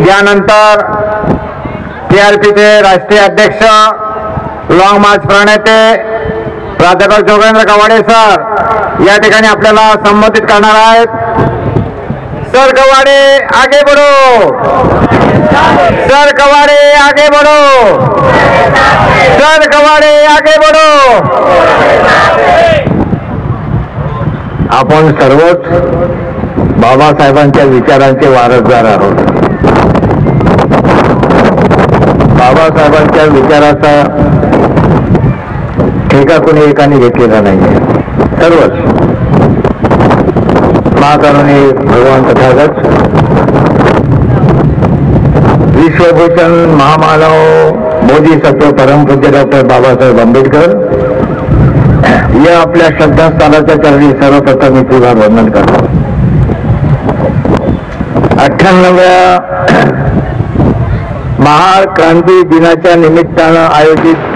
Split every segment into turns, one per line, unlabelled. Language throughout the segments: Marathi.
यानंतर TRPचे राष्ट्रीय अध्यक्ष लॉंग मार्च प्रणेते प्राध्यापक जोगेंद्र कवाडे सर या ठिकाणी आपल्याला संबोधित करणार आहेत। सर कवाडे आगे बढ़ो, सर कवाडे आगे बढ़ो, सर कवाडे आगे बढ़ो। आपण सर्वच बाबासाहेबांच्या विचारांचे वारसदार आहोत। बाबासाहेबांच्या विचाराचा ठेका कोणी एकाने घेतलेला नाही, सर्वच महाकरुणी भगवान तथागत विश्वभूषण महामानव बोधिसत्व परमपूज्य डॉक्टर बाबासाहेब आंबेडकर या आपल्या श्रद्धास्थानाच्या चरणी सर्वप्रथम मी तुझा वंदन करतो। 98व्या महाक्रांती दिनाच्या निमित्तानं आयोजित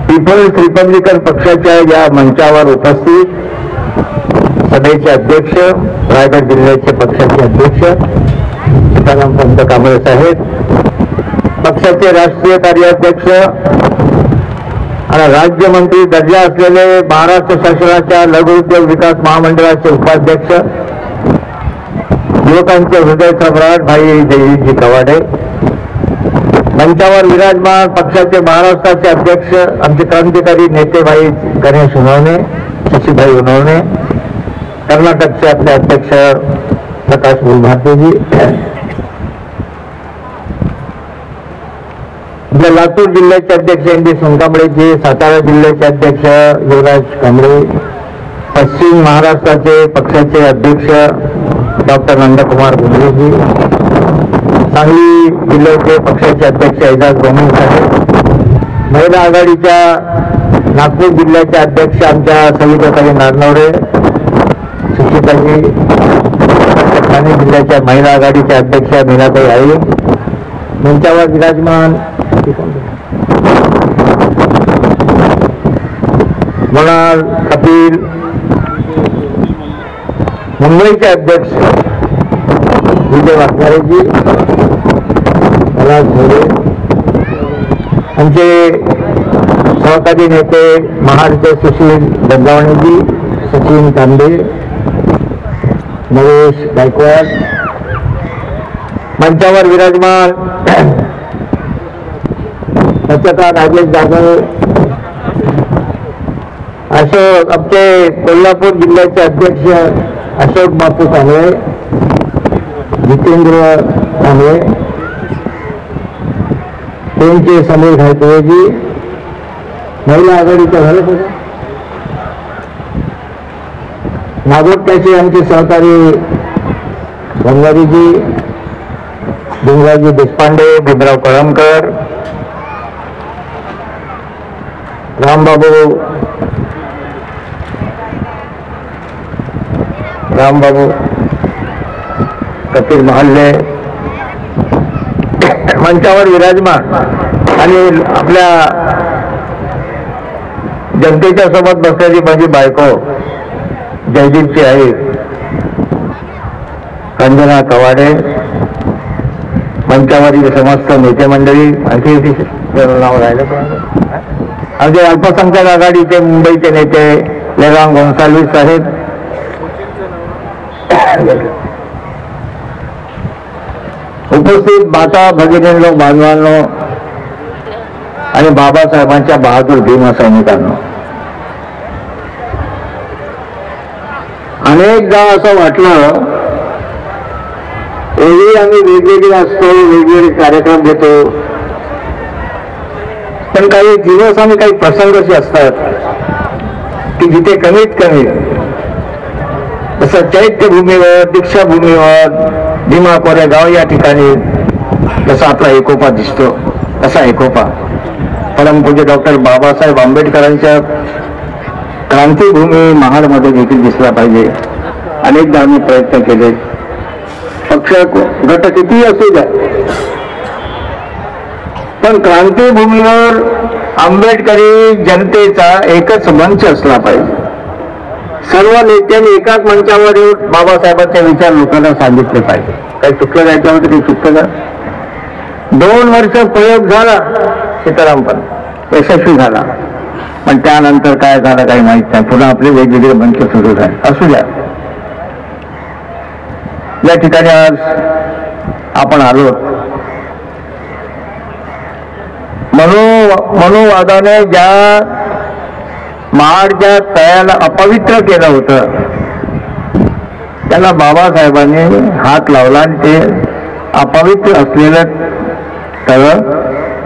पीपल्स रिपब्लिकन पक्षाच्या या मंचावर उपस्थित सभेचे अध्यक्ष, रायगड जिल्ह्याचे पक्षाचे अध्यक्ष सीताराम पंत कांबळे साहेब, पक्षाचे राष्ट्रीय कार्याध्यक्ष आणि राज्यमंत्री दर्जा असलेले महाराष्ट्र शासनाच्या लघु उद्योग विकास महामंडळाचे उपाध्यक्ष, युवकांचे हृदय सम्राट भाई जयजी कवाडे, मंचावर विराजमान पक्षाचे महाराष्ट्राचे अध्यक्ष आमचे क्रांतिकारी नेते भाई गणेश उनवणे, शशीभाई उनवणे, कर्नाटकचे आपले अध्यक्ष प्रकाश भारतीजी, लातूर जिल्ह्याचे अध्यक्ष ND सोनकांबळेजी, सातारा जिल्ह्याचे अध्यक्ष युवराज कांबळे, पश्चिम महाराष्ट्राचे पक्षाचे अध्यक्ष डॉक्टर नंदकुमार गुंजरेजी, सांगली जिल्ह्याचे पक्षाचे अध्यक्ष एजाज गोमन साहेब, महिला आघाडीच्या नागपूर जिल्ह्याचे अध्यक्ष आमच्या सविताताई नारनवरे, सुचिताजी, ठाणे जिल्ह्याच्या महिला आघाडीच्या अध्यक्ष मीनाताई आई, मंचावर विराजमान मृणाल कपिल, मुंबईचे अध्यक्ष विजय वाघमारेजी, आमचे सहकारी नेते महाडचे सुशील गंगावणेजी, सचिन तांबे, नरेश गायकवाड, मंचावर विराजमान पत्रकार राजेश जाधव, अशोक आमचे कोल्हापूर जिल्ह्याचे अध्यक्ष अशोक बापू कांबळे, जितेंद्र कांबळे, त्यांचे समीर घायकवाडजी, महिला आघाडीच्या झाले होते नागोट्याचे आमचे सहकारी गंगारीजी, भीमरावजी देशपांडे, भीमराव कळमकर, रामबाबू कपिल महाल्ले, मंचावर विराजमान आणि आपल्या जनतेच्या सोबत बसलेली माझी बायको जयदीपची आई कंजना कवाडे, मंचावरील समस्त नेते मंडळी, आणखी नाव राहिलं आमचे अल्पसंख्याक आघाडीचे मुंबईचे नेते लेगांग गोन्साल्विस साहेब, उपस्थित माता भगिनींनो, बांधवांनो आणि बाबासाहेबांच्या बहादूर भीमा सैनिकांनो, अनेकदा असं वाटलं एरवी आम्ही वेगवेगळे असतो, वेगवेगळे कार्यक्रम घेतो, पण काही दिवस आणि काही प्रसंग असे असतात की जिथे कमीत कमी जसं चैत्यभूमीवर, दीक्षाभूमीवर, भीमा कोरेगाव या ठिकाणी जसा आपला एकोपा दिसतो तसा एकोपा परमपूज्य डॉक्टर बाबासाहेब आंबेडकरांच्या क्रांतीभूमी महाडमध्ये देखील दिसला पाहिजे। अनेकदा आम्ही प्रयत्न केले, पक्ष गट किती असू द्या, पण क्रांतीभूमीवर आंबेडकरी जनतेचा एकच मंच असला पाहिजे। सर्व नेत्यांनी एकाच मंचावर येऊन बाबासाहेबांचे विचार लोकांना सांगितले पाहिजे. काही चुकलं त्याच्यामध्ये, काही चुकतं का? 2 वर्ष प्रयोग झाला सीताराम, पण यशस्वी झाला, पण त्यानंतर काय झालं काही माहित नाही. पुन्हा आपले वेगवेगळे मंच सुरू झाले. असू द्या, या ठिकाणी आज आपण आलो मनोवादाने ज्या महाडच्या तळ्याला अपवित्र केलं होतं त्याला बाबासाहेबांनी हात लावला आणि ते अपवित्र असलेलं तळ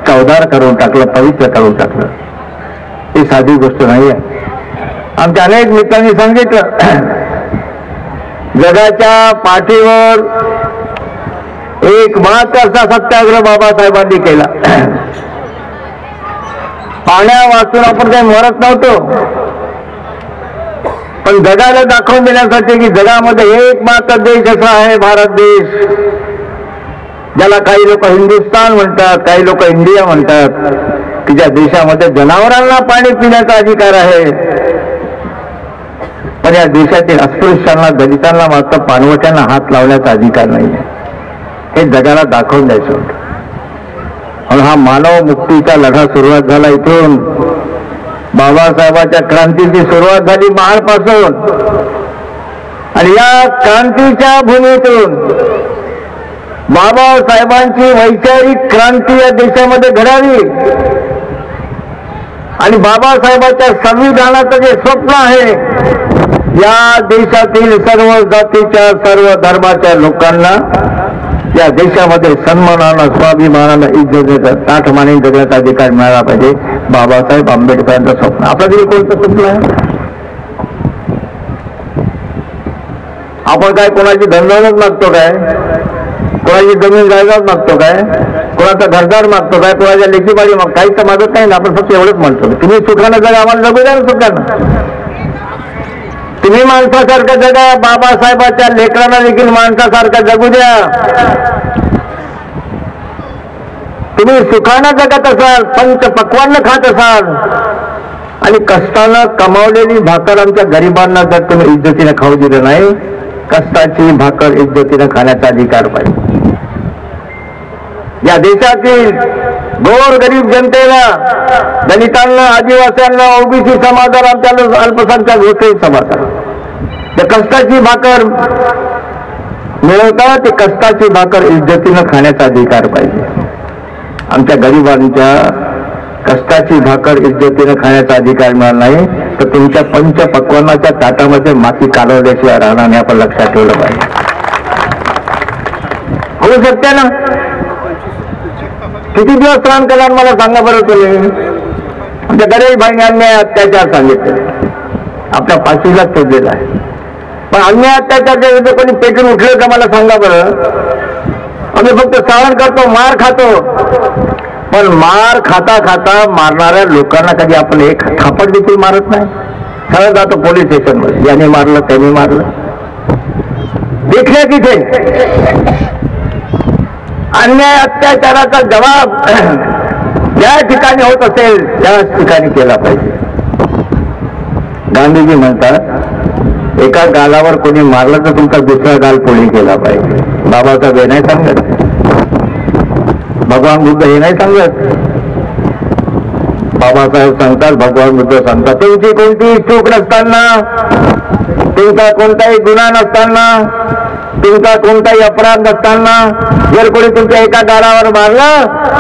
चवदार करून टाकलं, पवित्र करून टाकलं. ही साधी गोष्ट नाही आहे. आमच्या अनेक मित्रांनी सांगितलं, जगाच्या पाठीवर एक महत्वाचा सत्याग्रह बाबासाहेबांनी केला. पाण्या वाचून आपण काही मरत नव्हतो, पण जगाला दाखवून देण्यासाठी की जगामध्ये एक मात्र देश असा आहे भारत देश, ज्याला काही लोक हिंदुस्थान म्हणतात, काही लोक इंडिया म्हणतात, की ज्या देशामध्ये जनावरांना पाणी पिण्याचा अधिकार आहे, पण या देशातील अस्पृश्यांना, दलितांना मात्र पाणवट्यांना हात लावण्याचा अधिकार नाही. हे जगाला दाखवून द्यायचं होतं. हा मानव मुक्तीचा लढा सुरुवात झाला इथून. बाबासाहेबांच्या क्रांतीची सुरुवात झाली महाडपासून, आणि या क्रांतीच्या भूमीतून बाबासाहेबांची वैचारिक क्रांती या देशामध्ये घडावी, आणि बाबासाहेबांच्या संविधानाचं जे स्वप्न आहे, या देशातील सर्व जातीच्या, सर्व धर्माच्या लोकांना या देशामध्ये सन्मानानं, स्वाभिमानानं, इज्जतीचं, ताठमाने जगण्याचा अधिकार मिळाला पाहिजे. बाबासाहेब आंबेडकरांचं स्वप्न. आपलं तरी कोणतं स्वप्न आहे? आपण काय कोणाची धनदौलत मागतो काय? कोणाची जमीन जायदाद मागतो काय? कोणाचा घरदार मागतो काय? कोणाच्या लेखीबाडी मागतो? काहीच तर मागत नाही ना. आपण फक्त एवढंच म्हणतो, तुम्ही सुखानं जगा, आम्हाला जगू द्या ना सुखानं. तुम्ही माणसासारखं जगा, बाबासाहेबांच्या लेकरांना देखील माणसासारखं जगू द्या. तुम्ही सुखानं जगत असाल, पंच पक्वान्न खात असाल, आणि कष्टानं कमावलेली भाकर आमच्या गरिबांना जर तुम्ही इज्जतीने खाऊ दिलं नाही, कष्टाची भाकर इज्जतीने खाण्याचा अधिकार पाहिजे. या देशातील गोर गरीब जनतेला, दलितांना, आदिवासींना, ओबीसी समाजाला, आमच्या अल्पसंख्याक घोषित समाजाला त्या कष्टाची भाकर मिळवता, ते कष्टाची भाकर इज्जतीनं खाण्याचा अधिकार पाहिजे. आमच्या गरिबांच्या कष्टाची भाकर इज्जतीनं खाण्याचा अधिकार मिळाला नाही तर तुमच्या पंचपक्वान्नाच्या ताटामध्ये माती कालवल्याशिवाय राहणार नाही. आपण लक्षात ठेवलं पाहिजे. होऊ शकते ना? किती दिवस त्राण केला मला सांगा बरं तुम्ही. आमच्या गरीब भाईंनी अत्याचार सांगितले, आपल्या फाशीला शोधलेला आहे, पण अन्याय अत्याचारच्या विरुद्ध कोणी पेटून उठले का मला सांगा बरं. आम्ही फक्त सहन करतो, मार खातो, पण मार खाता खाता मारणाऱ्या लोकांना कधी आपण एक थापट देखील मारत नाही. सरळ जातो पोलीस स्टेशनमध्ये, याने मारलं त्याने मारलं. देखल्या तिथे अन्याय अत्याचाराचा जबाब ज्या ठिकाणी होत असेल त्याच ठिकाणी केला पाहिजे. गांधीजी म्हणतात, एका गालावर कोणी मारलं तर तुमचा दुसरा गाल कोणी केला पाहिजे. बाबासाहेब हे नाही सांगत, भगवान बुद्ध हे नाही सांगत. बाबासाहेब सांगतात, भगवान बुद्ध सांगतात, तुमची कोणतीही चूक नसताना, तुमचा कोणताही गुन्हा नसताना, तुमचा कोणताही अपराध नसताना जर कोणी तुमच्या एका गालावर मारला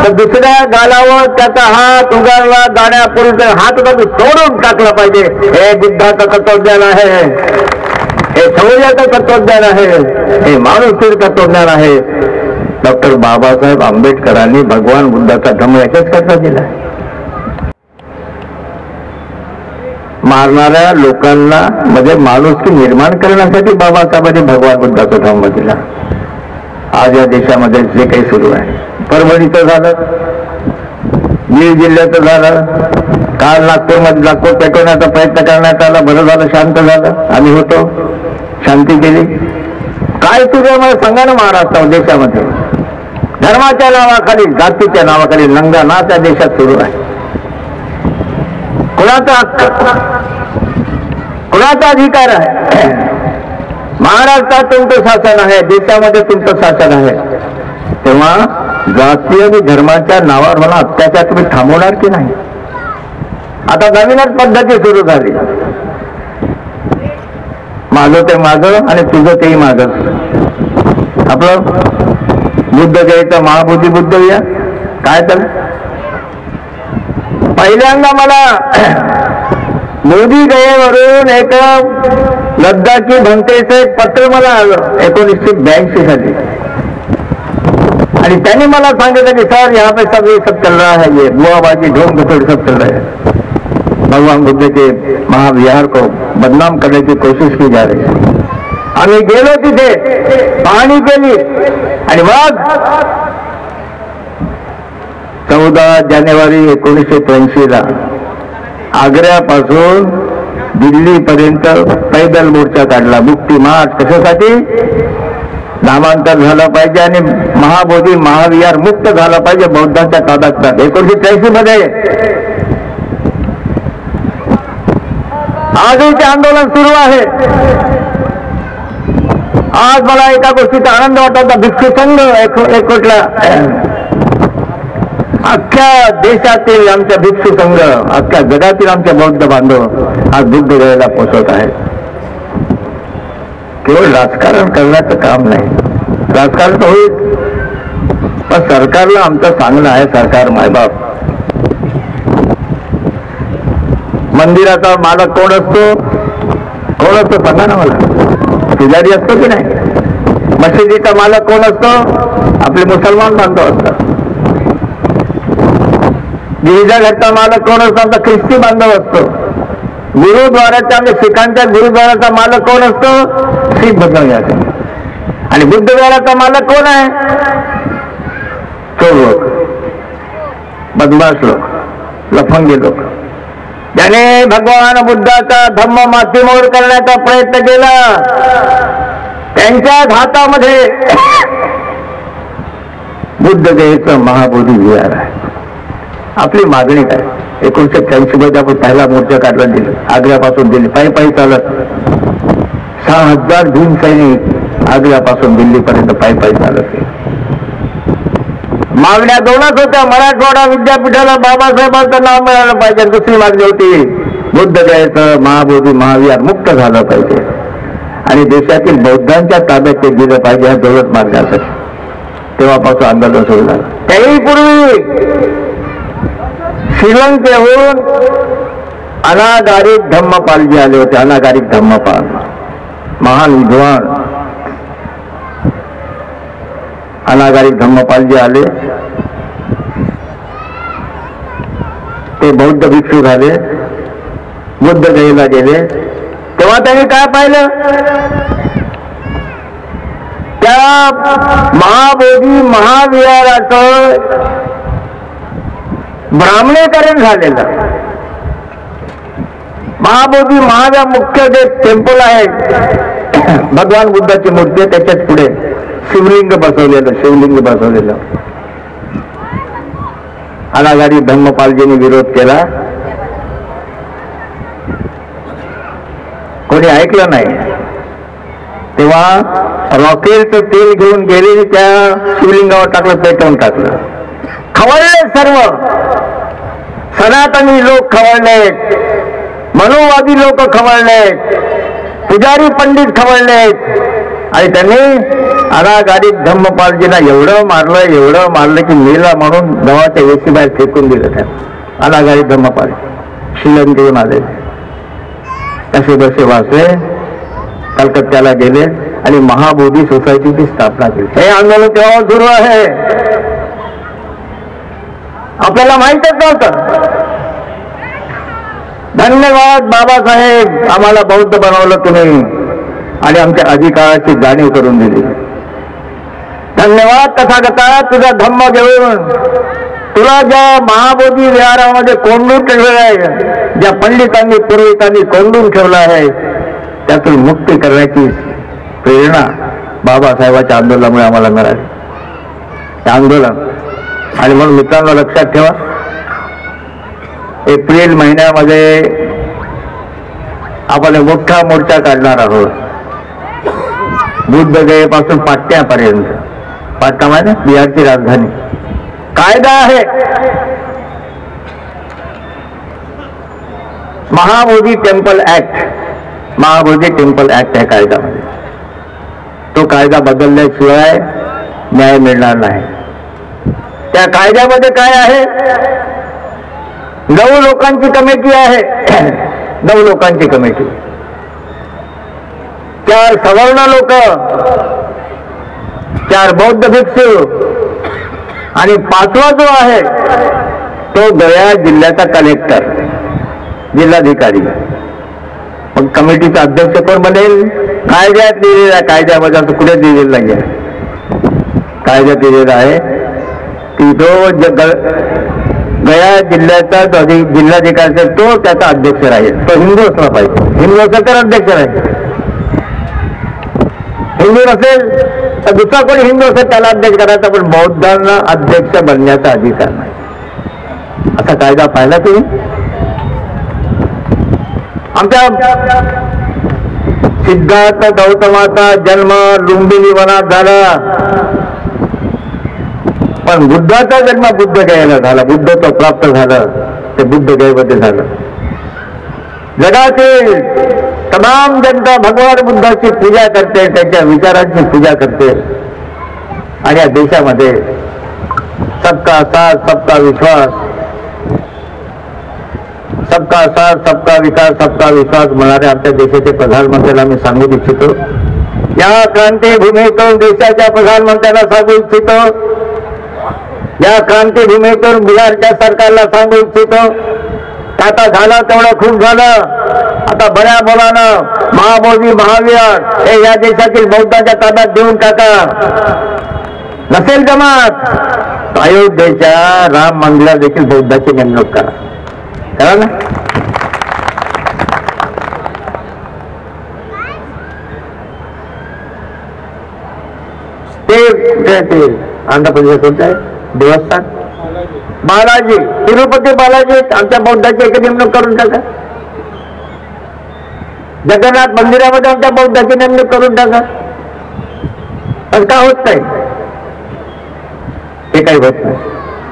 तर दुसऱ्या गालावर त्याचा हात उगारला जाण्यापूर्वी हात सोडून टाकला पाहिजे. हे बुद्धाचं तत्वज्ञान आहे, हे शौर्याचं तत्वज्ञान आहे, हे माणुसकीचं तत्वज्ञान आहे. डॉक्टर बाबासाहेब आंबेडकरांनी भगवान बुद्धाचा धम्म याच्याच करता दिला. मारणाऱ्या लोकांना मध्ये माणुसकी निर्माण करण्यासाठी बाबासाहेबांनी भगवान बुद्धाचा धम्म दिला. आज या देशामध्ये जे काही सुरू आहे, परभणीचं झालं, बीड जिल्ह्याचं झालं, काल नागपूरमध्ये नागपूर पेटवण्याचा प्रयत्न करण्यात आला, बरं झालं शांत झालं, आम्ही होतो, शांती केली. काय सुरू आहे मला सांगा ना. महाराष्ट्र देशामध्ये धर्माच्या नावाखाली, जातीच्या नावाखाली नंगा नाच या देशात सुरू आहे. कोणाचा कुणाचा अधिकार आहे? महाराष्ट्रात तुमचं शासन आहे, देशामध्ये तुमचं शासन आहे, तेव्हा जातीय आणि धर्माच्या नावावर मला अत्याचार तुम्ही थांबवणार की नाही? आता नवीनच पद्धती सुरू झाली, माझं ते माझं आणि तुझं तेही माझं. आपलं बुद्ध जयंती महाबोधी बुद्ध या काय तर पहिल्यांदा मला मोदी गयेवरून एक लद्दाखी भंतेचं एक पत्र मला आलं 1982 साली, आणि त्यांनी मला सांगितलं की सर यहाँ पे सब ये सब चल रहा है, ये बुआबाजी ढोंग बसोड़ सब चल रहा है, भगवान बुद्ध के महाविहार को बदनाम करने की कोशिश की जा रही है. आम्ही गेलो तिथे, पाहणी केली, आणि मग 14 जानेवारी 1983 आग्र्यापासून दिल्लीपर्यंत पैदल मोर्चा काढला, मुक्ती मार्च. कशासाठी? नामांतर झालं पाहिजे आणि महाबोधी महाविहार मुक्त झाला पाहिजे बौद्धांच्या ताब्यात. 1983 मध्ये आजही ते आंदोलन सुरू आहे. आज मला एका गोष्टीचा आनंद वाटत होता, भिक्षू संघ एक कुठला अख्ख्या देशातील आमच्या भिक्षू संघ, अख्ख्या जगातील आमचे बौद्ध बांधव आज बुद्ध गयेला पोचवत आहेत. केवळ राजकारण करण्याचं काम नाही, राजकारण तर होईल, पण सरकारला आमचं सांगणं आहे, सरकार मायबाप, मंदिराचा मालक कोण असतो? कोण असतो सांगा ना मला? पुजारी असतो की नाही? मशिदीचा मालक कोण असतो? आपले मुसलमान बांधव असतात. गिरिजाघरचा मालक कोण असतो? आमचा ख्रिस्ती बांधव असतो. गुरुद्वाराच्या म्हणजे शिखांच्या गुरुद्वाराचा मालक कोण असतो? शीख बसवण्याचा. आणि बुद्धविहाराचा मालक कोण आहे? चोर लोक, बदमाश लोक, लफंगे लोक. ज्याने भगवान बुद्धाचा धम्म मातीमोड करण्याचा प्रयत्न केला, त्यांच्या हातामध्ये बुद्ध गयेचं महाबोधी विहार आहे. आपली मागणी काय? 1983 मध्ये आपण पहिला मोर्चा काढला, दिली आग्र्यापासून दिल्ली, पायी चालत 6000 भीम सैनिक आग्र्यापासून दिल्लीपर्यंत पायी चालत. मागण्या दोनच होत्या, मराठवाडा विद्यापीठाला बाबासाहेबांचं नाव मिळालं पाहिजे, दुसरी मागणी होती बुद्ध गयेचं महाबोधी महाविहार मुक्त झालं पाहिजे आणि देशातील बौद्धांच्या ताब्यात ते दिलं पाहिजे, ह्या दोनच मागण्यासाठी तेव्हापासून आंदोलन सुरू झालं. त्याही पूर्वी श्रीलंकेहून अनागारिक धम्मपालजी आले होते. अनागारिक धम्मपाल महान विद्वान अनागारिक धम्मपालजी आले, ते बौद्ध भिक्षू झाले, बुद्ध गयेला गेले. तेव्हा त्यांनी काय पाहिलं? त्या महाबोधी महाविहाराचं ब्राह्मणीकरण झालेलं. महाबोधी महाविहार मुख्य जे टेम्पल आहे, भगवान बुद्धाची मूर्ती आहे, त्याच्याच पुढे शिवलिंग बसवलेलं. अनागारी धम्मपालजींनी विरोध केला, कोणी ऐकलं नाही. तेव्हा रॉकेलचं तेल घेऊन गेले, त्या शिवलिंगावर टाकलं, पेटवून टाकलं. खवळले सर्व सनातनी लोक खवळलेत, मनोवादी लोक खवळलेत, पुजारी पंडित खवळलेत. आणि त्यांनी अनागारिक धम्मपालजींना एवढं मारलं की मेला म्हणून गावाच्या वेशी बाहेर फेकून दिलं. त्या अनागारिक धम्मपाल श्रीलंकेहून आले, कसे बसे वाचले, कलकत्त्याला गेले आणि महाबोधी सोसायटीची स्थापना केली. हे आंदोलन तेव्हा सुरू आहे, आपल्याला माहितच नव्हतं. धन्यवाद बाबासाहेब, आम्हाला बौद्ध बनवलं तुम्ही आणि आमच्या अधिकाराची जाणीव करून दिली. धन्यवाद तथागता, तुझा धम्म घेऊन तुला ज्या महाबोधी विहारामध्ये कोंडून ठेवलेलं आहे, ज्या पंडितांनी पूर्विकांनी कोंडून ठेवलं आहे, त्यातून मुक्ती करण्याची प्रेरणा बाबासाहेबांच्या आंदोलनामुळे आम्हाला मिळाली. हे आंदोलन आणि म्हणून मित्रांनो लक्षात ठेवा, एप्रिल महिन्यामध्ये आपण मोठा मोर्चा काढणार आहोत बुद्धगयेपासून पाटण्यापर्यंत. पाटणा माहिती बिहारची राजधानी. कायदा आहे Mahabodhi temple act. Mahabodhi temple act आहे कायद्यामध्ये. तो कायदा बदलल्याशिवाय न्याय मिळणार नाही. त्या कायद्यामध्ये काय आहे? 9 लोकांची कमिटी आहे. 9 लोकांची कमिटी. 4 सवर्ण लोक, 4 बौद्ध भिक्षू आणि 5वा जो आहे तो गया जिल्ह्याचा कलेक्टर, जिल्हाधिकारी. मग कमिटीचा अध्यक्ष कोण बनेल? कायद्यात लिहिलेला. कायद्यामध्ये असं कुठे लिहिलेलं नाहीये. कायद्यात लिहिलेलं आहे की जो गया जिल्ह्याचा जिल्हाधिकारी तो त्याचा अध्यक्ष राहील. तो हिंदू असला पाहिजे. हिंदू असेल तर अध्यक्ष राहील. हिंदू नसेल तर दुसरा कोणी हिंदू असेल त्याला अध्यक्ष करायचा, पण बौद्धांना अध्यक्ष बनण्याचा अधिकार नाही. असा कायदा पाहिला तुम्ही? आमच्या सिद्धार्थ गौतमाचा जन्म लुंबिनी वनात झाला, पण बुद्धाचा जन्म बुद्धगयेला झाला. बुद्ध तो प्राप्त झालं ते बुद्धगयेमध्ये झालं. जगातील तमाम जनता भगवान बुद्धाची पूजा करते, त्याच्या विचारांची पूजा करते. आणि या देशामध्ये सबका साथ सबका विश्वास, सबका साथ सबका विकास सबका विश्वास म्हणणाऱ्या आमच्या देशाचे प्रधानमंत्र्यांना मी सांगू इच्छितो. या क्रांतीभूमीतून देशाच्या प्रधानमंत्र्यांना सांगू इच्छितो. या क्रांतीभूमीतून बिहारच्या सरकारला सांगू इच्छितो. आता झालं तेवढं खूप झालं. आता बऱ्या बोलानं महाबोधी महावीर हे या देशातील बौद्धाच्या ताब्यात देऊन टाका. नसेल जमात अयोध्येच्या राम मंदिरात देखील बौद्धाची नेमणूक करा. करा ना. ते आंध्र प्रदेश कोणतं आहे देवस्थान? बालाजी, तिरुपती बालाजी आमच्या बौद्धाची एक नेमणूक करून टाका. जगन्नाथ मंदिरामध्ये आमच्या बौद्धाची नेमणूक करून टाका. पण का होत नाही? ते काही होत नाही.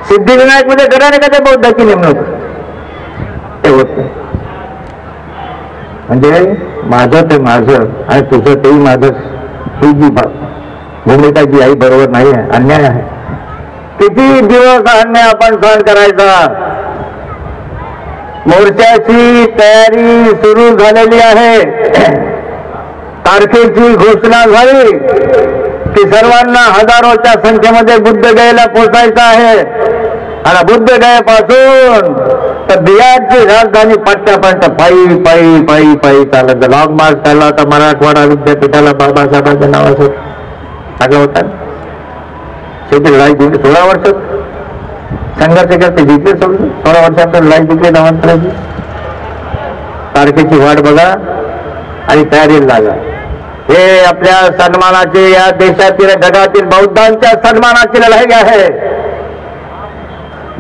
सिद्धिविनायक मध्ये करा नाही का ते बौद्धाची नेमणूक? ते होत नाही. म्हणजे माझं ते माझं आणि तुझं तेही माझं ही जी भूमिका जी आई बरोबर नाही आहे, अन्याय आहे. किती दिवस अन्याय आपण सहन करायचा? मोर्चाची तयारी सुरू झालेली आहे. तारखेची घोषणा झाली की सर्वांना हजारोच्या संख्येमध्ये बुद्धगयेला पोहोचायचं आहे. आणि बुद्धगयेपासून तर बिहारची राजधानी पाटण्यापर्यंत पायी पायी पायी पायी चालत लॉंग मार्च चालला होता. मराठवाडा विद्यापीठाला बाबासाहेबांच्या नावाचं सगळं होता. शेवटी लढाई जिंकली. 16 वर्ष संघर्ष करते जिंकले. 16 वर्षात लढाई जिंकली नामांतराची. तारखेची वाट बघा आणि तयारीला लागा. हे आपल्या सन्मानाची, या देशातील जगातील बौद्धांच्या सन्मानाची लढाई आहे.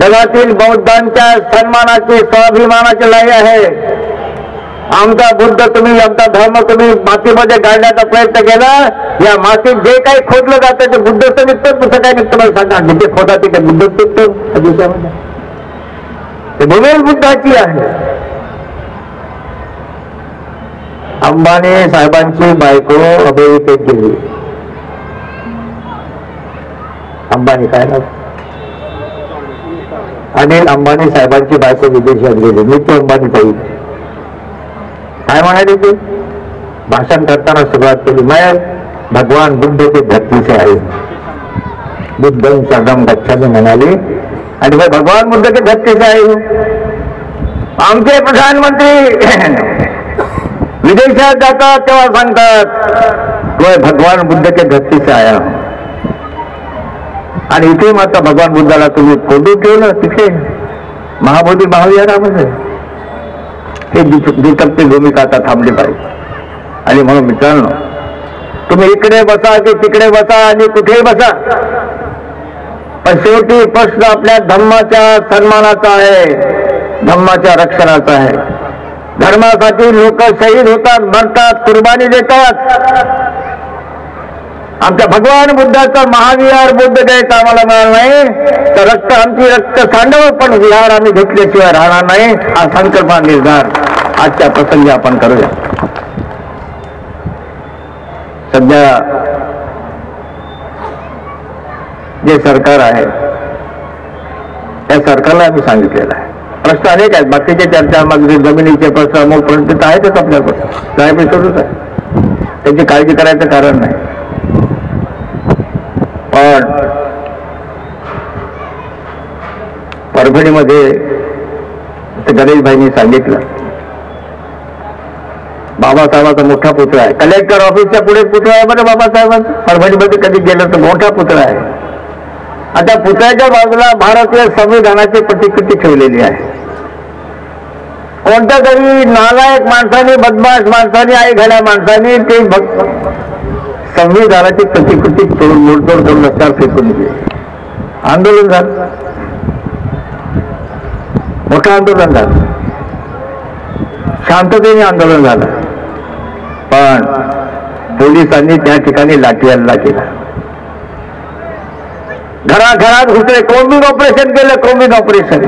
जगातील बौद्धांच्या सन्मानाची, स्वाभिमानाची लढाई आहे. आमचा बुद्ध तुम्ही, आमचा धर्म तुम्ही मातीमध्ये गाडण्याचा प्रयत्न केला. या मातीत जे काही खोदलं जातं ते बुद्धत्व निघतं. तसं काय निघतं मला सांगा. जिथे खोदा ते काय बुद्धत्व निघतं देशामध्ये? ते भूमी बुद्धाची आहे. अंबानी साहेबांची बायको अमेरिकेत गेली. अंबानी काय नाव? अनिल अंबानी साहेबांची बायको विदेशात गेली. नीतू अंबानी ताई काय म्हणाली? ती भाषण करताना सुरुवात केली, मैं भगवान बुद्ध की धरती से आई. बुद्धं शरणं गच्छामि म्हणाली आणि मैं भगवान बुद्ध की धरती से आई हूं. आमचे प्रधानमंत्री विदेशात जातात तेव्हा सांगतात मैं भगवान बुद्ध के धरती से आया हूं. आणि इथे मात्र भगवान बुद्धाला तुम्ही कोंडून ठेवलं तिथे महाबोधी महाविहारामध्ये. हे दुटप्पी भूमिका आता थांबली पाहिजे. आणि म्हणून मित्रांनो, तुम्ही इकडे बसा की तिकडे बसा आणि कुठेही बसा, पण शेवटी प्रश्न आपल्या धम्माच्या सन्मानाचा आहे, धम्माच्या रक्षणाचा आहे. धर्मासाठी लोक शहीद होतात, मरतात, कुर्बानी देतात. आमच्या भगवान बुद्धाचा महाविहार बुद्ध द्यायचा आम्हाला मिळाला नाही तर आमची रक्त सांडव, पण विहार आम्ही घेतल्याशिवाय राहणार नाही. हा संकल्प निर्धार आजच्या प्रसंगी आपण करूया. सध्या जे सरकार आहे त्या सरकारला आम्ही सांगितलेलं आहे. प्रश्न अनेक आहेत, बाकीच्या चर्चा, मग जमिनीचे प्रश्न, अमुक प्रश्न तर आहेतच आपल्याकडे, काय सुरूच आहे, त्याची काळजी करायचं कारण नाही. पण परभणीमध्ये गणेशभाईंनी सांगितलं, बाबासाहेबांचा मोठा पुतळा आहे, कलेक्टर ऑफिसच्या पुढे पुतळा आहे बरं बाबासाहेबांचा. परभणीमध्ये कधी गेलं तर मोठा पुतळा आहे. आता पुतळ्याच्या बाजूला भारतीय संविधानाची प्रतिकृती ठेवलेली आहे. कोणत्या तरी नालायक माणसाने, बदमाश माणसाने, आई घाल्या माणसाने ते संविधानाची प्रतिकृती मोडतोड करून रस्त्यावर फेकून दिली. आंदोलन झालं, मोठं आंदोलन झालं, शांततेने आंदोलन झालं. पण पोलिसांनी त्या ठिकाणी लाठी हल्ला केला, घराघरात घुसले, कोम्बिंग ऑपरेशन केलं, कोम्बिंग ऑपरेशन.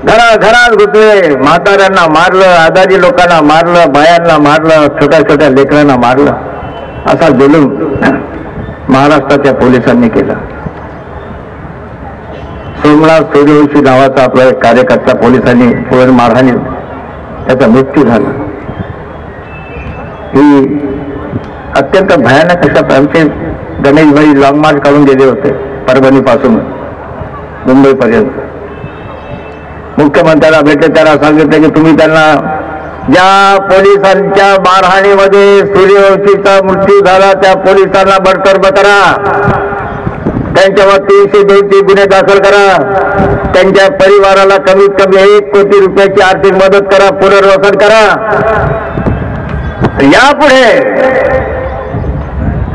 घराघरात घुसले, म्हाताऱ्यांना मारलं, आजारी लोकांना मारलं, बायांना मारलं, छोट्या छोट्या लेकरांना मारलं. असा जुलूम महाराष्ट्राच्या पोलिसांनी केला. सोमनाथ सूर्यवंशी नावाचा आपला एक कार्यकर्ता पोलिसांनी पुढे मारहाणी, त्याचा मृत्यू झाला. ही अत्यंत भयानक अशा आमचे गणेशभाई लॉंग मार्च काढून गेले होते परभणीपासून मुंबईपर्यंत. मुख्यमंत्र्याला भेटले, त्याला सांगितलं की तुम्ही त्यांना ज्या पोलिसांच्या मारहाणीमध्ये सूर्यवंशीचा मृत्यू झाला त्या पोलिसांना बडतर्फ करा, त्यांच्यावर 302 गुन्हे दाखल करा, त्यांच्या परिवाराला कमीत कमी 1 कोटी रुपयाची आर्थिक मदत करा, पुनर्वसन करा. यापुढे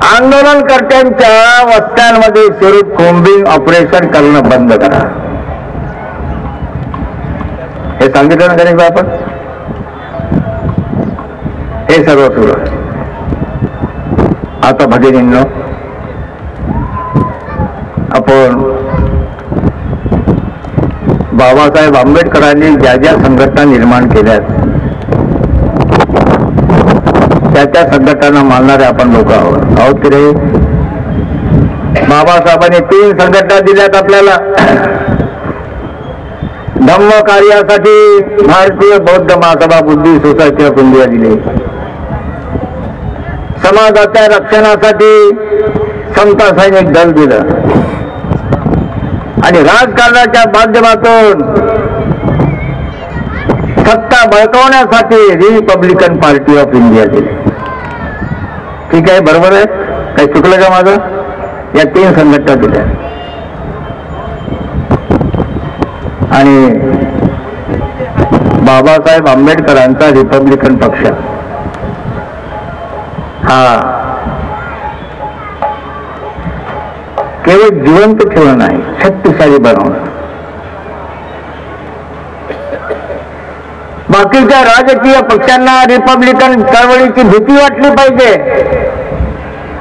आंदोलनकर्त्यांच्या वस्त्यांमध्ये सुरू कोम्बिंग ऑपरेशन करणं बंद करा. हे सांगितलं ना गणेश आपण, हे सर्व सुरू आहे. आता भगिनींनो, आपण बाबासाहेब आंबेडकरांनी ज्या ज्या संघटना निर्माण केल्यात त्या संघटना मानणारे आपण लोक आहोत की रे. बाबासाहेबांनी 3 संघटना दिल्यात आपल्याला. धम्म कार्यासाठी भारतीय बौद्ध महासभा बुद्धी सोसायटी ऑफ इंडिया दिली, समाजाच्या रक्षणासाठी समता सैनिक दल दिलं, आणि राजकारणाच्या माध्यमातून सत्ता बळकावण्यासाठी रिपब्लिकन पार्टी ऑफ इंडिया दिली. ठीक आहे, बरोबर आहे, काही चुकलं का माझं? या 3 संघटना दिल्या. आणि बाबासाहेब आंबेडकरांचा रिपब्लिकन पक्ष हा केवळ जिवंत ठेवणं नाही, शक्तिशाली बनवणं. बाकीच्या राजकीय पक्षांना रिपब्लिकन चळवळीची भीती वाटली पाहिजे,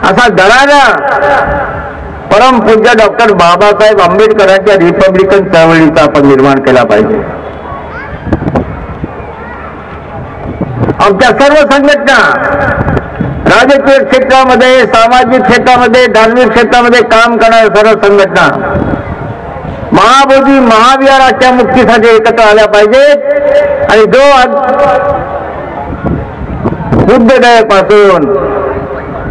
असा दरारा परमपूज्य डॉक्टर बाबासाहेब आंबेडकरांच्या रिपब्लिकन चळवळीचा आपण निर्माण केला पाहिजे. आमच्या सर्व संघटना राजकीय क्षेत्रामध्ये, सामाजिक क्षेत्रामध्ये, धार्मिक क्षेत्रामध्ये काम करणाऱ्या सर्व संघटना महाबोधी महाविहाराच्या मुक्तीसाठी एकत्र आल्या पाहिजेत. आणि जो बुद्धगयेपासून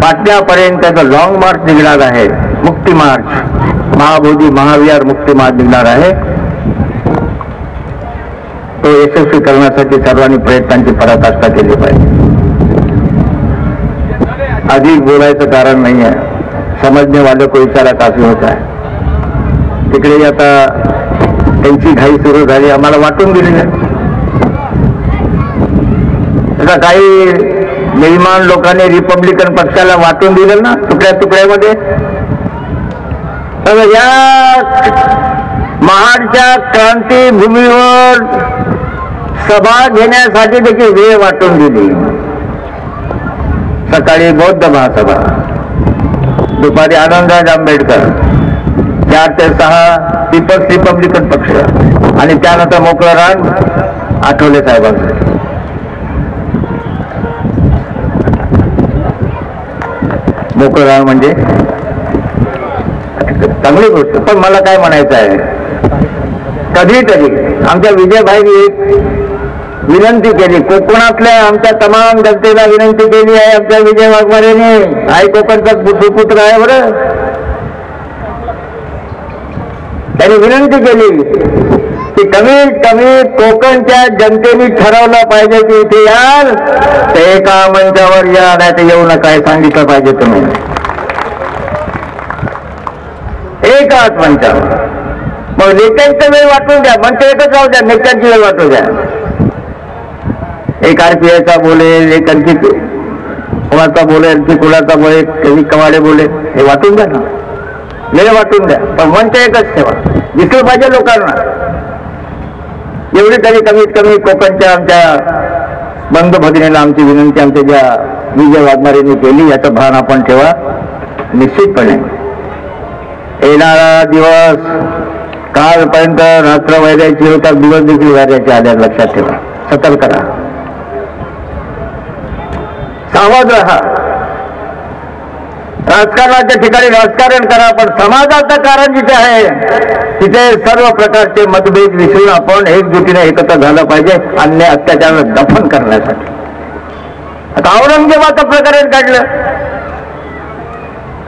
पाटण्यापर्यंत लॉंग मार्च निघणार आहे, मुक्ती मार्च, महाबोधी महाविहार मुक्ती मार्च निघणार आहे, तो यशस्वी करण्यासाठी सर्वांनी प्रयत्नांची पराकाष्ठा केली पाहिजे. अधिक बोलायचं कारण नाही आहे, समजने वाले को इशारा काफी होता है. तिकडे आता त्यांची घाई सुरू झाली, आम्हाला वाटून दिली नाही. आता काही बेईमान लोकांनी रिपब्लिकन पक्षाला वाटून दिलं ना तुकड्या तुकड्यामध्ये. तर या महाडच्या क्रांती भूमीवर सभा घेण्यासाठी देखील वेळ वाटून दिली. सकाळी बौद्ध महासभा, दुपारी आनंदराज आंबेडकर, 4 ते 6 पीपल्स रिपब्लिकन पक्ष आणि त्यानंतर मोकळं रान आठवले साहेबांचं. मोकळं रान म्हणजे चांगली गोष्ट. पण मला काय म्हणायचं आहे, कधीतरी आमच्या विजयभाईंनी एक विनंती केली, कोकणातल्या आमच्या तमाम जनतेला विनंती केली आहे. आमच्या विजय वाघमारेने, आई कोकणचा सुपुत्र आहे बरं, त्यांनी विनंती केली की कमीत कमी कोकणच्या जनतेने ठरवलं पाहिजे की इथे याल तर एका मंचावर या, नाही तर येऊ नका हे सांगितलं पाहिजे तुम्ही. एकाच मंचावर. मग नेत्यांचा वेळ वाटून द्या, मंच एकच राहू द्या, नेत्यांची वेळ वाटू द्या. एक आरपीआयचा बोलेल, एक आणखी कोणाचा बोलेल, की कुणाचा बोलेल, कधी कवाडे बोलेल, हे वाटून द्या ना, वेळ वाटून द्या. पण मंच एकच ठेवा, दिसलं पाहिजे लोकांना. एवढी तरी कमीत कमी कोकणच्या आमच्या बंधू भगिनीला आमची विनंती आमच्या ज्या विजय वाघमारेंनी केली याचं भान आपण ठेवा. निश्चितपणे येणारा दिवस कालपर्यंत रात्र वैरायची होता, दिवस देखील वैरायचे आल्या, लक्षात ठेवा. सतर्क राहा, सावध राहा. राजकारणाच्या ठिकाणी राजकारण करा, पण समाजाचं कारण जिथे आहे तिथे सर्व प्रकारचे मतभेद विसरून आपण एकजुटीने एकत्र झालं पाहिजे अन्य अत्याचार दफन करण्यासाठी. आता औरंगजेबाचं प्रकरण काढलं,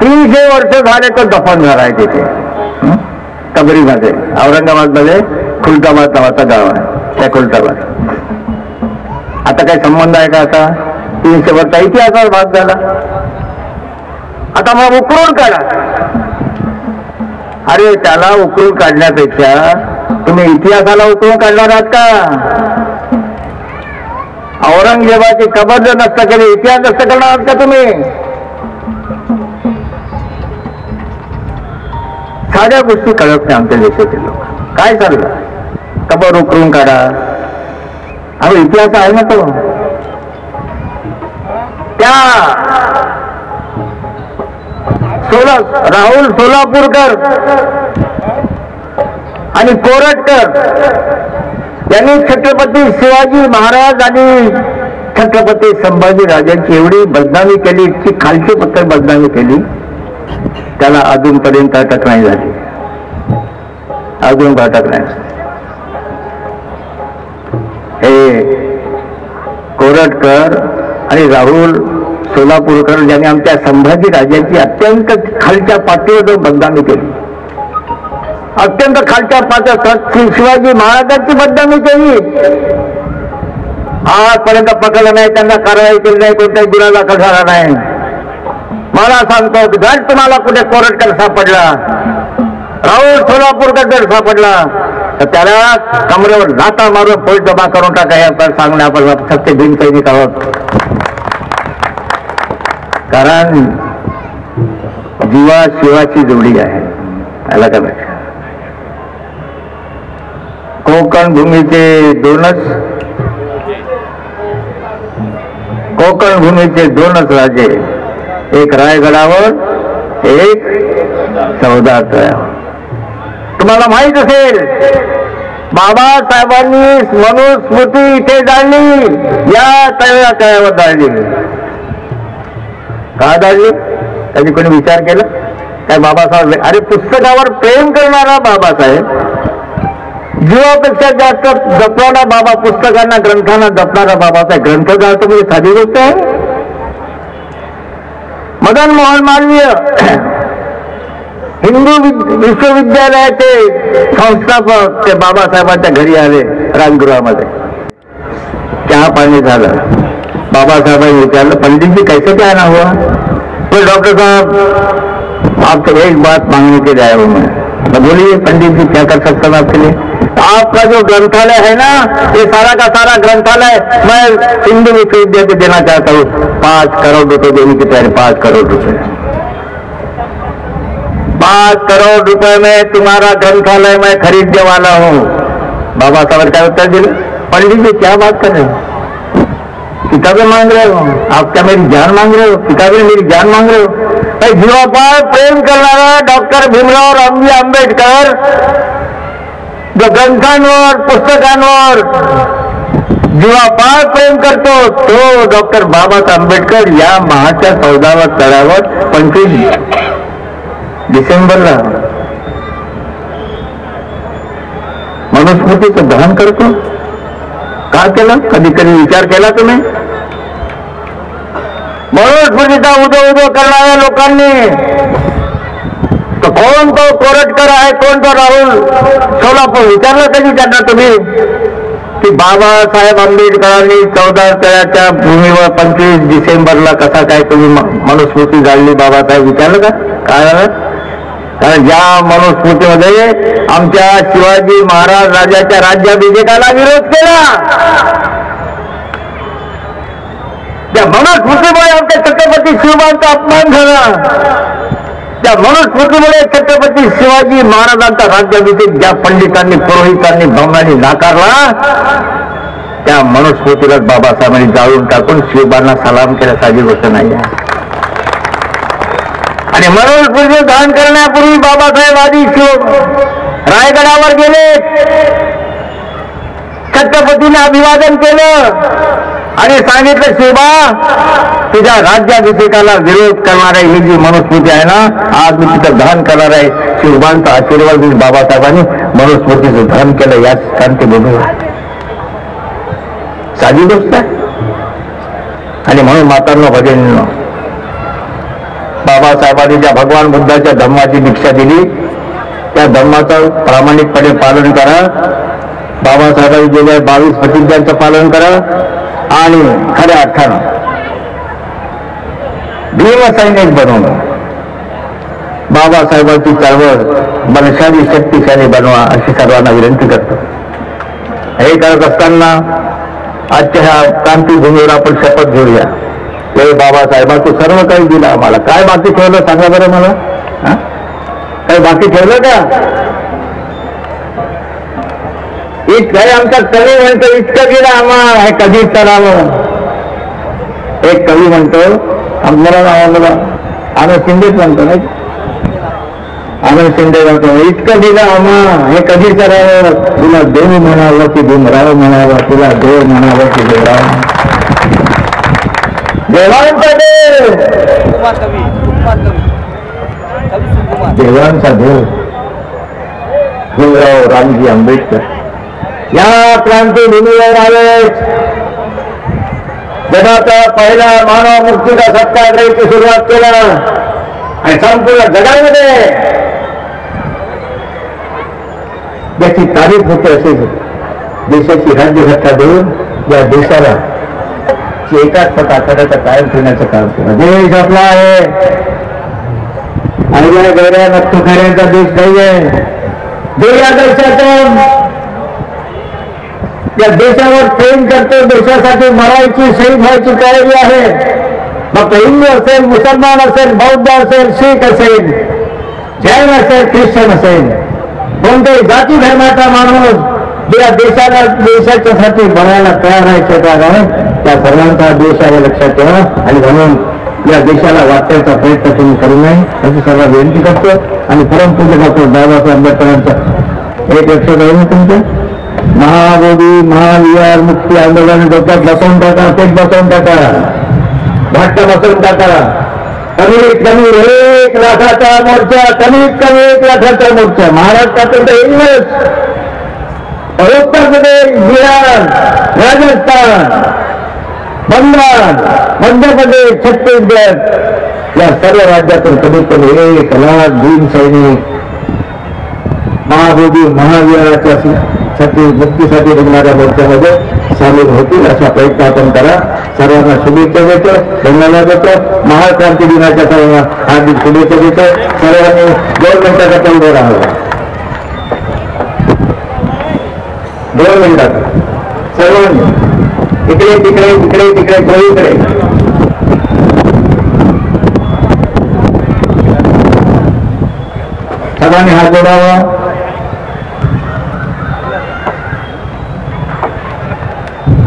300 वर्ष झाले तो दफन झाला आहे तिथे कबरीमध्ये. औरंगाबाद मध्ये खुलताबाद नावाचं गाव आहे, त्या खुलताबाद. आता काही संबंध आहे का? आता 300 वर्ष इतिहासाचा भाग झाला. आता मग उकरून काढा. अरे त्याला उकरून काढण्यापेक्षा तुम्ही इतिहासाला उकरून काढणार आहात का? औरंगजेबाची कबर जर नसतं केली, इतिहास नसतं करणार आहात का तुम्ही? साध्या गोष्टी कळत नाही आमच्या देशातील लोक. काय चाललं? कबर उकरून काढा. अरे इतिहास आहे ना तो. त्या राहुल सोलापूरकर आणि कोरटकर यांनी छत्रपती शिवाजी महाराज आणि छत्रपती संभाजी राजांची एवढी बदनामी केली, इतकी खालची पत्तर बदनामी केली, त्याला अजूनपर्यंत अटक नाही झाली. अजून अटक नाही. हे कोरटकर आणि राहुल सोलापूरकर ज्यांनी आमच्या संभाजी राजांची अत्यंत खालच्या पातळीवर जाऊन बदनामी केली, अत्यंत खालच्या पातळीवर शिवाजी महाराजांची बदनामी केली, आजपर्यंत पकडलं नाही, त्यांना कारवाई केली नाही, कोणताही गुन्हा दाखल झाला नाही. मला सांगतो जर तुम्हाला कुठे कोरटकर सापडला, राहुल सोलापूरकर जर सापडला तर त्याला कमरेवर लाथा मारून पोलीस जमा करून टाका. हे आपण सांगणे आपण सत्य बिनसैनिक आहोत. कारण जीवा शिवाची जोडी आहे. आला का लक्षात? कोकण भूमीचे दोनच राजे, एक रायगडावर, एक चौदातळ्यावर. तुम्हाला माहित असेल बाबासाहेबांनी मनुस्मृती इथे जाळली, या तळ्यावर जाळली. का जाळली? कधी कोणी विचार केला काय? बाबासाहेब, अरे पुस्तकावर प्रेम करणारा बाबासाहेब, जीवापेक्षा जास्त जपणारा बाबा, पुस्तकांना ग्रंथांना जपणारा बाबासाहेब, ग्रंथ जाळतो म्हणजे साधी गोष्ट आहे? मदन मोहन मालवीय हिंदू विश्वविद्यालयाचे संस्थापक ते बाबासाहेबांच्या घरी आले राजगृहामध्ये. चहा पाणी झालं. बाबासाहेबांनी विचारलं, पंडित जी कैसे क्या ना हुआ? तो डॉक्टर साहब आपसे एक बात मांगने के लिए आया हूं मैं. बोलिए पंडित जी, क्या कर सकता हूं आपके लिए? आपका जो ग्रंथालय है ना, ये सारा का सारा ग्रंथालय मैं हिंदू विश्वविद्यालय को देना चाहता हूँ. 5 करोड़ रुपए देने की तैयारी. 5 करोड़ रुपए. 5 करोड़ रुपए में तुम्हारा ग्रंथालय मैं खरीदने वाला हूँ. बाबा साहेब काय उत्तर दिलं? पंडित जी क्या बात कर रहे हो, किताबें मांग रहे हो, आप क्या मेरी जान मांग रहे हो, किताबें मेरी जान मांग रहे हो. भाई जीवापाड प्रेम करणारा डॉक्टर भीमराव रामजी आंबेडकर जो ग्रंथांवर पुस्तकांवर जीवापाड प्रेम करतो तो डॉक्टर बाबासाहेब आंबेडकर या महाच्या 14व्या तळावर 25 डिसेंबरला मनुस्मृतीचं दहन करतो. का केलं, कधी कधी विचार केला तुम्ही? मनुस्मृतीचा उदो करणाऱ्या लोकांनी तो कोण, तो कोरटकर आहे, कोण तो राहुल सोलापूर, विचारलं कधी त्यांना तुम्ही की बाबासाहेब आंबेडकरांनी 14 तळ्याच्या भूमीवर 25 डिसेंबरला कसा काय तुम्ही मनुस्मृती जाळली बाबासाहेब, विचारलं का? काय? कारण ज्या मनुस्मृतीमध्ये आमच्या शिवाजी महाराज राजाच्या राज्याभिषेकाला विरोध केला, त्या मनुस्मृतीमुळे आमच्या छत्रपती शिवबांचा अपमान झाला. त्या मनुस्मृतीमुळे छत्रपती शिवाजी महाराजांचा राज्याभिषेक ज्या पंडितांनी, पुरोहितांनी, ब्राह्मणांनी नाकारला, त्या मनुस्मृतीलाच बाबासाहेबांनी जाळून टाकून शिवबांना सलाम केला, साधी गोष्ट नाही आहे. आणि मनुस्मृती दहन करण्यापूर्वी बाबासाहेब आधी रायगडावर गेले, छत्रपतीने अभिवादन केलं आणि सांगितलं, शिवबा तुझ्या राज्याभिषेकाला विरोध करणारे ही जी मनुस्मृती आहे ना, आज मी तिथं दहन करणार आहे. शिवबांचा आशीर्वाद बाबासाहेबांनी मनुस्मृतीचं दहन केलं या शांतीभूमीवर, साधी गोष्ट आहे. आणि म्हणून मातांनो, भगिनींनो, बाबासाहेबांनी ज्या भगवान बुद्धाच्या धम्माची दीक्षा दिली त्या धम्माचं प्रामाणिकपणे पालन करा. बाबासाहेबांनी दिलेल्या 22 प्रतिज्ञांचं पालन करा आणि खऱ्या अर्थानं भीमसैनिक बनवणं, बाबासाहेबांची चळवळ बलशाली शक्तिशाली बनवा अशी सर्वांना विनंती करतो. हे करत असताना आजच्या ह्या क्रांतीभूमीवर आपण शपथ घेऊया. हे बाबासाहेबांचं सर्व काही दिलं आम्हाला, काय बाकी ठेवलं सांगा बरं मला? काही बाकी ठेवलं का? इतकं आमचा कवी म्हणतो, इतकं दिलं आम्हाला, हे कधीच करावं. एक कवी म्हणतो, आम्हाला आनंद शिंदेच म्हणतो नाही, आनंद शिंदे म्हणतो, इतकं दिलं आम्हा, हे कधी करावं. तुला देव म्हणावं की भीमराव म्हणावं, तुला देव म्हणावं की देवराव. देवांचा देव, देवांचा देव भीमराव रामजी आंबेडकर या क्रांतीभूमीवर आले. जगाचा पहिला मानव मुक्तीचा सत्याग्रहाची सुरुवात केला आणि संपूर्ण जगामध्ये याची तारीफ होते. असे देशाची राज्यघटना देऊन या देशाला एकात्मता करायचं, कायम ठेवण्याचं काम केलं. देश आपला आहे, आईल्या गैऱ्या नक्तुखाऱ्यांचा देश नाही आहे. या देशाचा, या देशावर प्रेम करतो, देशासाठी मरायची, शहीद व्हायची तयारी आहे. मग हिंदू असेल, मुसलमान असेल, बौद्ध असेल, शीख असेल, जैन असेल, ख्रिश्चन असेल, कोणत्याही जाती धर्माचा माणूस या देशाला, देशाच्यासाठी बनायला तयार आहे, त्या सर्वांचा देश आहे, लक्षात ठेवा. आणि म्हणून या देशाला वाचवायचा प्रयत्न तुम्ही करू नये अशी सर्व विनंती करतो. आणि परमपूज्य डॉक्टर बाबासाहेब आंबेडकरांचा एक लक्ष राहील तुमचं, महाबोधी, महाविहार, मुक्ती आंदोलन डोक्यात बसवून टाका, तेच बसवून टाका, घट्ट बसवून टाका. कमीत कमी 1 लाखाचा मोर्चा, कमीत कमी 1 लाखाचा मोर्चा महाराष्ट्रातून तर येईलच. उत्तर प्रदेश, बिहार, राजस्थान, बंगाल, मध्य प्रदेश, छत्तीसगड या सर्व राज्यातून कमीत कमी 1 लाख भीमसैनिक महाबोधी, महाविहाराच्या मुक्तीसाठी निघणाऱ्या मोर्चामध्ये सामील होतील असा प्रयत्न आपण करा. सर्वांना शुभेच्छा देतो, धन्यवाद देतो. महाक्रांती दिनाच्या सर्वांना हार्दिक शुभेच्छा देतो. सर्वांनी 2 मिनिटाचा उभं राहावं. 2 मिनिटात सर्वांनी इकडे तिकडे तिकडे तिकडे सगळीकडे सर्वांनी हात जोडावा.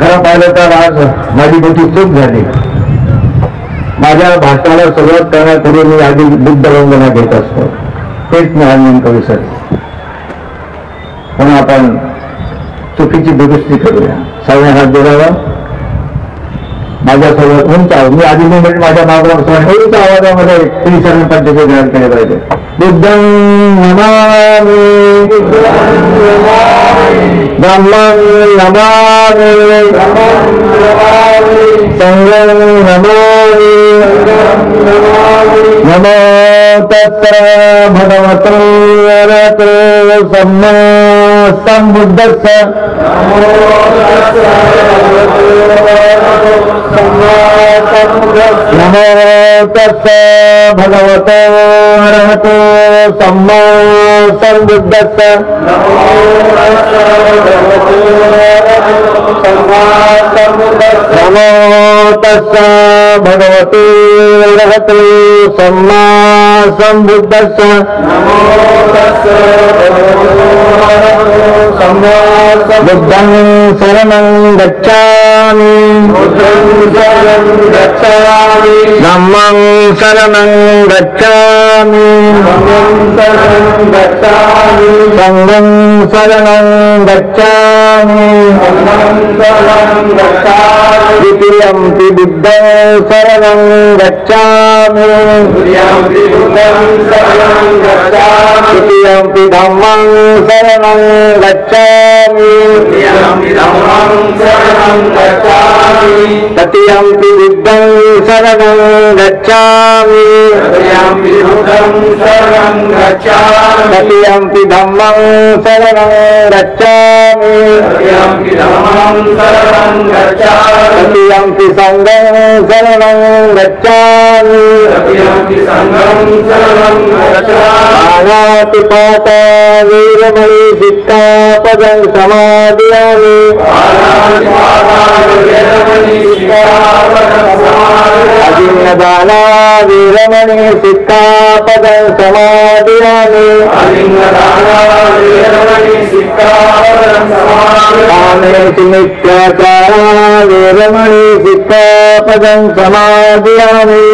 खरं पाहिलं तर आज माझी मोठी चूक झाली. माझ्या भाषणाला सुरुवात करण्यापूर्वी मी आधी बुद्ध वंदना घेत असतो. तेच मी आज नेमकं विसरलो. म्हणून आपण चुकीची दुरुस्ती करूया. सगळ्या हात जोडावा. माझ्यासोबत उंच आवाज, मी आधी मुंबईत माझ्या मागोमाग उंच आवाजामध्ये श्रीशरण पंचाचे गायन केले पाहिजे. बुद्धं नमामि, धम्मं नमामि, संघं नमामि, नमो तस्स भगवतो अरहतो सम्मा सम्बुद्धस्स. नमो तस्स भगवतो अरहतो सम्मा सम्बुद्धस्स. नमो तस्स भगवतो अरहतो सम्मा सम्बुद्धस्स. बुद्धं शरणं गच्छामि, धम्मं शरणं गच्छामि, संघं शरणं गच्छामि, द्वितीयंपि बुद्धं शरणं गच्छामि, तृतीयंपि धम्मं शरणं गच्छामि, तृतीयंपि बुद्धं शरणं गच्छामि, तृतीयंपि धम्मं शरणं गच्छामि, तृतीयंपि संघं शरणं गच्छामि. पाणातिपाता वीरमणि सिक्खापदं समादयामि. अजिङ्गदाना वीरमणि सिक्खापदं समादयामि. कामेषु मिथ्याचारा वीरमणि सिक्खापदं समादयामि.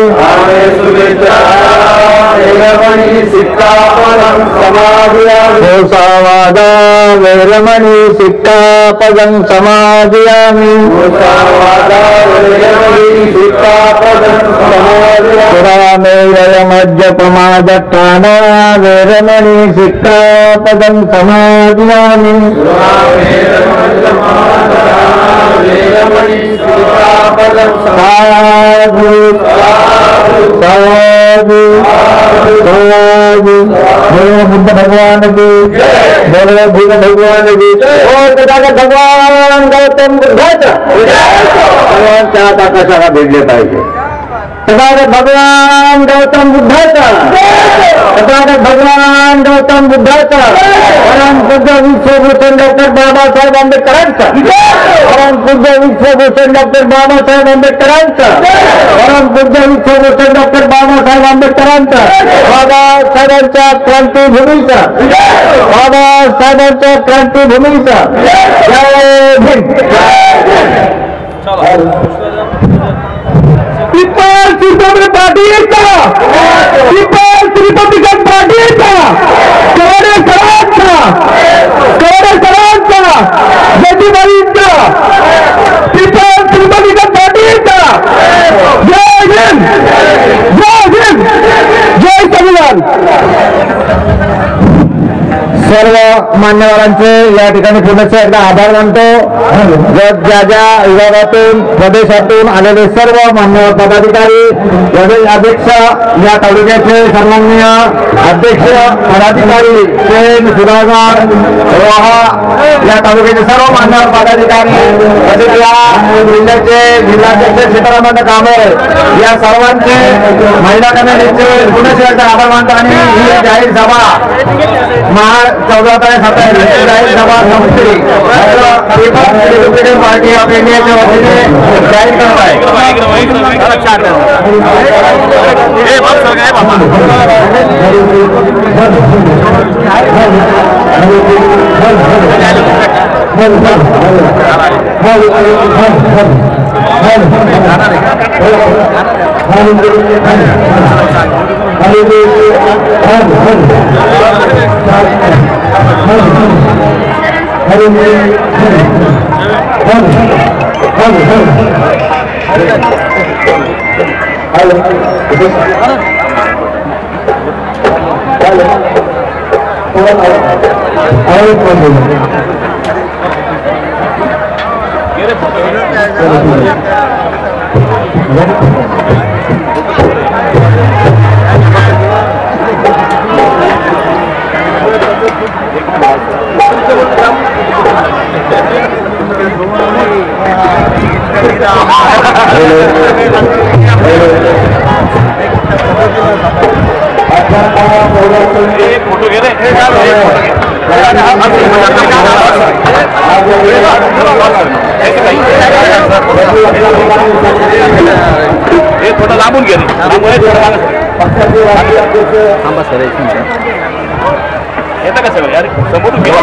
दोषावादा वीरमणि सिक्खापदं समादयामि. पुरामेयमद्यपमादट्टाना वीरमणि सिक्खापदं समादयामि. साधु साधु साधु. बोलो बुद्ध भगवान की, बोलो बुद्ध भगवान की. और तथागत भगवान गौतम बुद्धाचा सर्वांच्या हात आकाशाला भिडले पाहिजे. तथागत भगवान गौतम बुद्धाचा, तथागत भगवान गौतम बुद्धाचा, परम पूज्य विश्वभूषण डॉक्टर बाबासाहेब आंबेडकरांचा, परम पूज्य विश्वभूषण डॉक्टर बाबासाहेब आंबेडकरांचा, परम पूज्य विश्वभूषण डॉक्टर बाबासाहेब आंबेडकरांचा, बाबासाहेबांच्या क्रांतीभूमीचा, बाबासाहेबांच्या क्रांतीभूमीचा जय भीम. पीपल्स रिपब्लिक पार्टीचा, पीपल्स रिपब्लिकन पार्टीचा, कवडे सरांचा, कवडे सरांचा, जयजीबाईंचा, पीपल्स रिपब्लिकन पार्टीचा जय भीम, जय भीम, जय संविधान. सर्व मान्यवरांचे या ठिकाणी पुनश्च एकदा आभार मानतो. ज्या ज्या विभागातून प्रदेशातून आलेले सर्व मान्यवर पदाधिकारी, प्रदेश अध्यक्ष, या तालुक्याचे सन्माननीय अध्यक्ष पदाधिकारी सेन सुधाकर रोहा, या तालुक्याचे सर्व मान्यवर पदाधिकारी, तसेच या जिल्ह्याचे जिल्हाध्यक्ष सीतारामन कांबळे, या सर्वांचे महिला कमिटीचे पुनश्च एकदा आभार मानतो. आणि ही जाहीर सभा 14 ते 27 जाहीर सभा संस्थेची रिपब्लिकन पार्टी ऑफ इंडियाच्या वतीने जाहीर करत आहे.
थोडं लांबून गेले येतं का सगळं यार समोरून घेवा